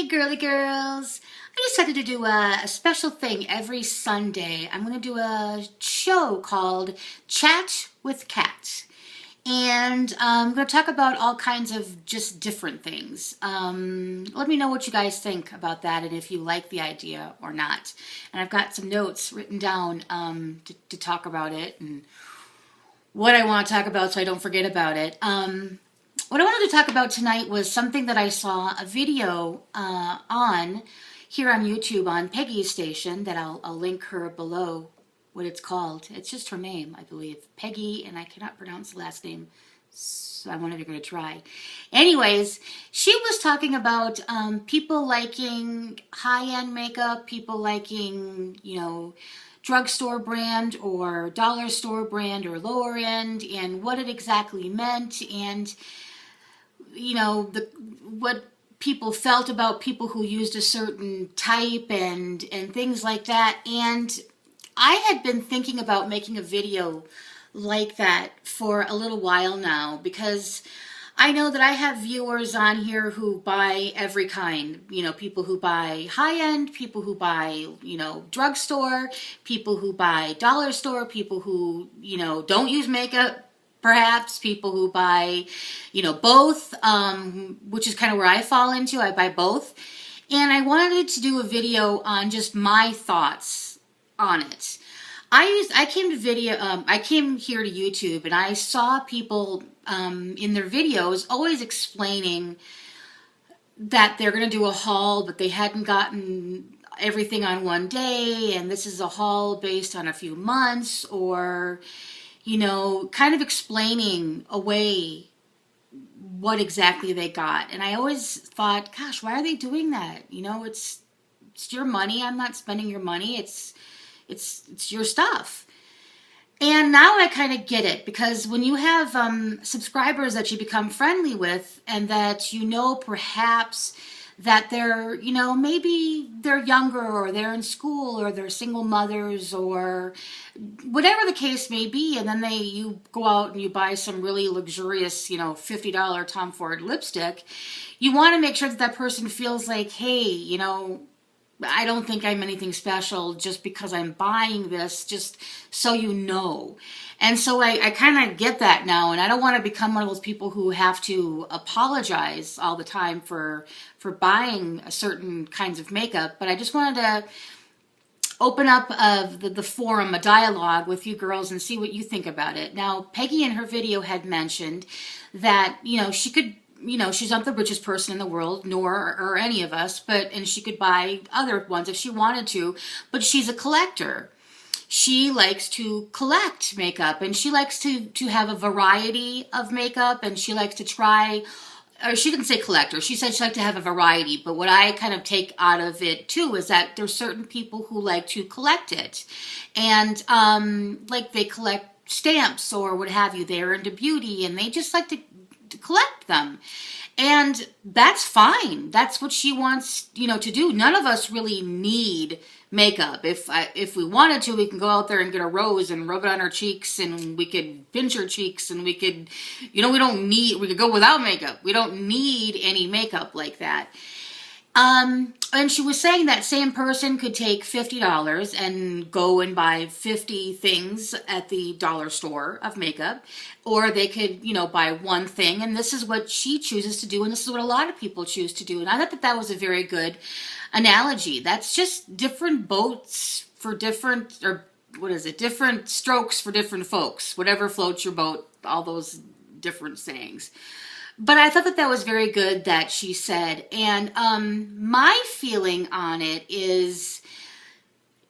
Hey girly girls! I decided to do a special thing every Sunday. I'm going to do a show called Chat with Khat. And I'm going to talk about all kinds of just different things. Let me know what you guys think about that and if you like the idea or not. And I've got some notes written down to talk about it and what I want to talk about so I don't forget about it. What I wanted to talk about tonight was something that I saw a video on here on YouTube on Peggy's station that I'll link her below what it's called. It's just her name, I believe. Peggy, and I cannot pronounce the last name, so I wonder if you're going to try. Anyways, she was talking about people liking high-end makeup, people liking, drugstore brand or dollar store brand or lower end, and what it exactly meant, and what people felt about people who used a certain type and things like that. And I had been thinking about making a video like that for a little while now, because I know that I have viewers on here who buy every kind, people who buy high-end, people who buy, drugstore, people who buy dollar store, people who, don't use makeup, perhaps people who buy, both, which is kind of where I fall into. I buy both. And I wanted to do a video on just my thoughts on it. I came here to YouTube and I saw people in their videos always explaining that they're going to do a haul, but they hadn't gotten everything on one day, and this is a haul based on a few months, or kind of explaining away what exactly they got. And I always thought, gosh, why are they doing that? It's your money. I'm not spending your money. It's your stuff. And now I kind of get it, because when you have subscribers that you become friendly with, and that perhaps that they're, maybe they're younger, or they're in school, or they're single mothers, or whatever the case may be, and then you go out and you buy some really luxurious, $50 Tom Ford lipstick, you want to make sure that that person feels like, hey, I don't think I'm anything special just because I'm buying this, just so you know. And so I kind of get that now, and I don't want to become one of those people who have to apologize all the time for buying a certain kinds of makeup. But I just wanted to open up the forum, a dialogue with you girls, and see what you think about it. Now, Peggy in her video had mentioned that, she could, she's not the richest person in the world, nor or any of us, and she could buy other ones if she wanted to, but she's a collector. She likes to collect makeup, and she likes to have a variety of makeup, and she likes to try, or she didn't say collector, she said she liked to have a variety, but what I kind of take out of it too is that there's certain people who like to collect it, and like they collect stamps or what have you. They're into beauty, and they just like to collect them. And that's fine. That's what she wants, to do. None of us really need makeup. If we wanted to, we can go out there and get a rose and rub it on our cheeks, and we could pinch our cheeks, and we could, we could go without makeup. We don't need any makeup like that. And she was saying that same person could take $50 and go and buy 50 things at the dollar store of makeup, or they could, buy one thing. And this is what she chooses to do, and this is what a lot of people choose to do. And I thought that was a very good analogy. That's just different boats for different, or what is it? Different strokes for different folks. Whatever floats your boat, all those different sayings. But I thought that was very good that she said. And my feeling on it is,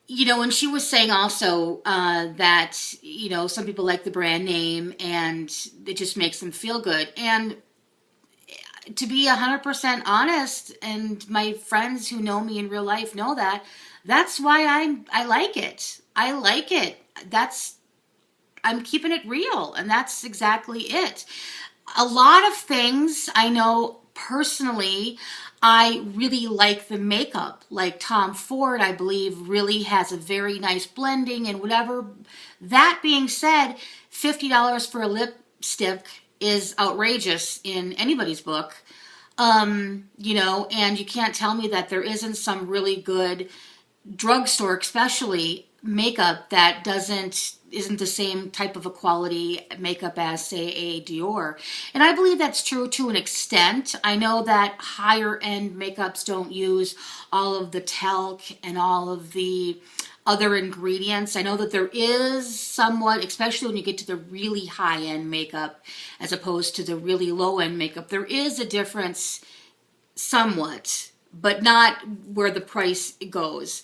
and she was saying also that, some people like the brand name and it just makes them feel good. And to be 100% honest, and my friends who know me in real life know that's why I like it. I like it. I'm keeping it real, and that's exactly it. A lot of things I know personally, I really like the makeup. Like Tom Ford, I believe, really has a very nice blending and whatever. That being said, $50 for a lipstick is outrageous in anybody's book. You know, and you can't tell me that there isn't some really good drugstore, especially makeup, that isn't the same type of a quality makeup as, say, a Dior. And I believe that's true to an extent. I know that higher end makeups don't use all of the talc and all of the other ingredients. I know that there is somewhat, especially when you get to the really high end makeup as opposed to the really low end makeup, there is a difference somewhat, but not where the price goes.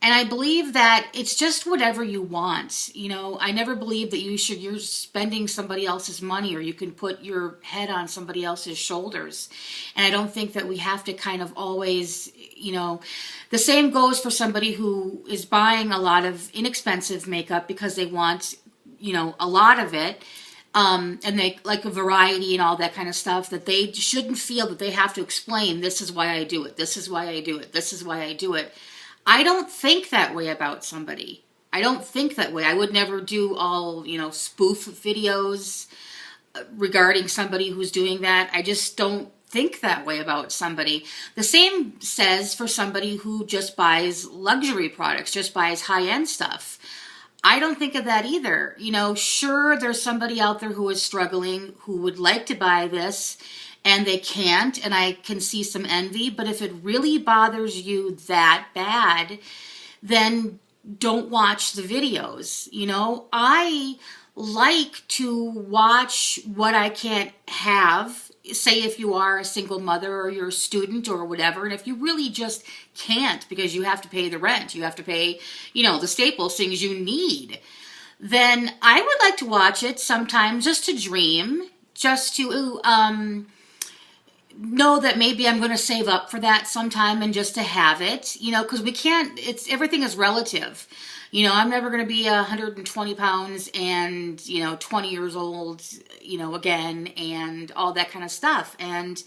And I believe that it's just whatever you want. You know, I never believe that you're spending somebody else's money, or you can put your head on somebody else's shoulders. And I don't think that we have to kind of always, you know, the same goes for somebody who is buying a lot of inexpensive makeup because they want, you know, a lot of it. And they like a variety and all that kind of stuff, that they shouldn't feel that they have to explain, this is why I do it. This is why I do it. This is why I do it. I don't think that way about somebody. I don't think that way. I would never do all, you know, spoof videos regarding somebody who's doing that. I just don't think that way about somebody. The same says for somebody who just buys luxury products, just buys high-end stuff. I don't think of that either. You know, sure, there's somebody out there who is struggling, who would like to buy this, and they can't, and I can see some envy. But if it really bothers you that bad, then don't watch the videos. You know, I like to watch what I can't have. Say if you are a single mother or you're a student or whatever, and if you really just can't because you have to pay the rent, you have to pay, you know, the staples, things you need, then I would like to watch it sometimes just to dream, just to know that maybe I'm going to save up for that sometime and just to have it, you know, because we can't, everything is relative. You know, I'm never going to be 120 pounds and, you know, 20 years old, you know, again, and all that kind of stuff. And,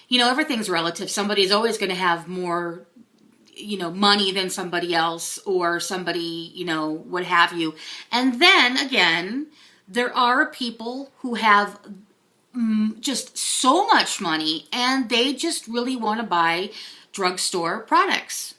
you know, everything's relative. Somebody's always going to have more, you know, money than somebody else, or somebody, you know, what have you. And then again, there are people who have just so much money and they just really want to buy drugstore products.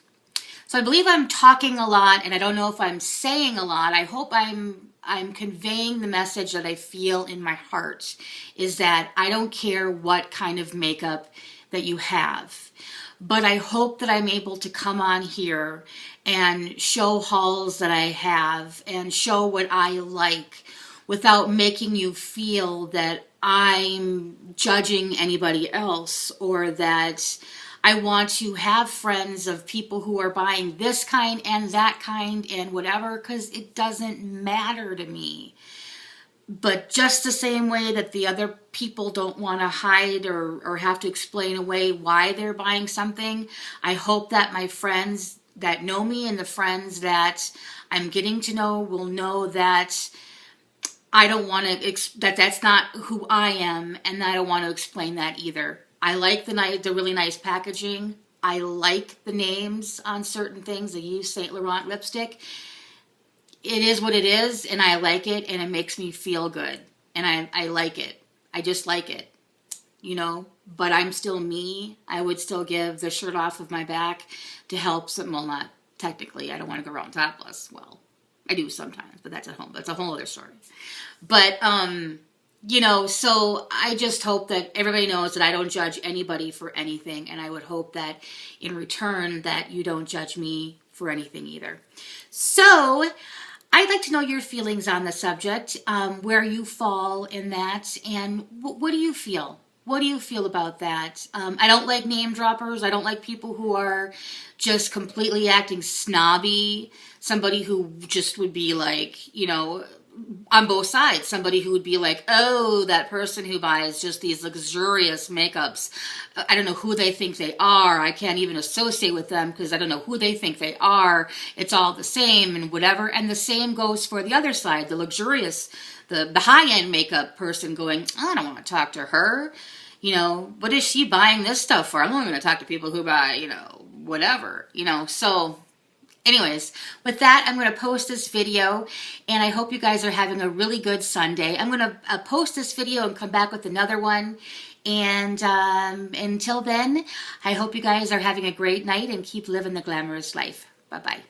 So I believe I'm talking a lot, and I don't know if I'm saying a lot. I hope I'm conveying the message that I feel in my heart, is that I don't care what kind of makeup that you have. But I hope that I'm able to come on here and show hauls that I have and show what I like without making you feel that I'm judging anybody else, or that I want to have friends of people who are buying this kind and that kind and whatever, because it doesn't matter to me. But just the same way that the other people don't want to hide or have to explain away why they're buying something, I hope that my friends that know me and the friends that I'm getting to know will know that I don't want to, that's not who I am, and I don't want to explain that either. I like the really nice packaging. I like the names on certain things. I use Saint Laurent lipstick. It is what it is, and I like it, and it makes me feel good. And I like it. I just like it, you know. But I'm still me. I would still give the shirt off of my back to help some, well, not technically. I don't want to go around topless. Well, I do sometimes, but that's at home. That's a whole other story. But, you know, so I just hope that everybody knows that I don't judge anybody for anything. And I would hope that in return that you don't judge me for anything either. So I'd like to know your feelings on the subject, where you fall in that, and what do you feel? What do you feel about that? I don't like name droppers. I don't like people who are just completely acting snobby. Somebody who just would be like, you know, on both sides. Somebody who would be like, oh, that person who buys just these luxurious makeups. I don't know who they think they are. I can't even associate with them because I don't know who they think they are. It's all the same and whatever. And the same goes for the other side, the luxurious, the high-end makeup person going, I don't want to talk to her. You know, what is she buying this stuff for? I'm only going to talk to people who buy, you know, whatever, you know. So anyways, with that, I'm going to post this video, and I hope you guys are having a really good Sunday. I'm going to post this video and come back with another one, And until then, I hope you guys are having a great night and keep living the glamorous life. Bye-bye.